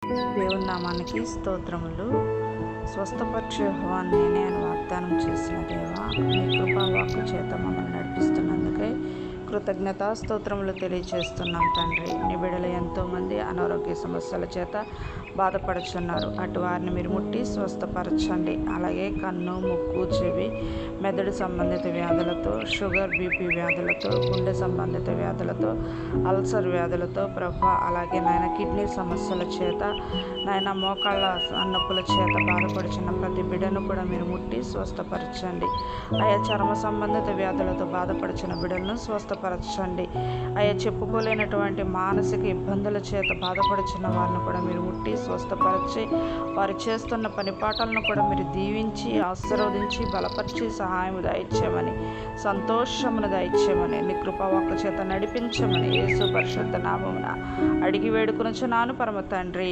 దేవుని నామానికి స్తోత్రములు. స్వస్థపరచు యెహోవా నేనే అని వాగ్దానం చేసిన దేవా, మీ కృపావాక్కు చేత మమ్మల్ని నడిపిస్తున్నందుకై కృతజ్ఞతా స్తోత్రములు తెలియజేస్తున్నాం తండ్రి. నీ బిడ్డలు ఎంతోమంది అనారోగ్య సమస్యల చేత బాధపడుచున్నారు. అటు వారిని మీరు ముట్టి స్వస్థపరచండి. అలాగే కన్ను, ముక్కు, చెవి, మెదడు సంబంధిత వ్యాధులతో, షుగర్, బీపీ వ్యాధులతో, గుండె సంబంధిత వ్యాధులతో, అల్సర్ వ్యాధులతో ప్రభా, అలాగే నాయన కిడ్నీ సమస్యల చేత, నాయన మోకాళ్ళ నొప్పుల చేత బాధపడుచున్న ప్రతి బిడ్డను కూడా మీరు ముట్టి స్వస్థపరచండి. ఆయా చర్మ సంబంధిత వ్యాధులతో బాధపడుచున్న బిడ్డలను స్వస్థపరచండి. ఆయా చెప్పుకోలేనటువంటి మానసిక ఇబ్బందుల చేత బాధపడుచున్న వారిని కూడా మీరు ముట్టి స్వస్థపరిచి, వారు చేస్తున్న పనిపాటలను కూడా మీరు దీవించి, ఆశీర్వదించి, బలపరిచి, సహాయం దయచేయమని, సంతోషమును దయచేయమని, నీ కృపావాక్కు చేత నడిపించమని యేసు పరిశుద్ధ నామమున అడిగి వేడుకొనుచున్నాను పరమ తండ్రి.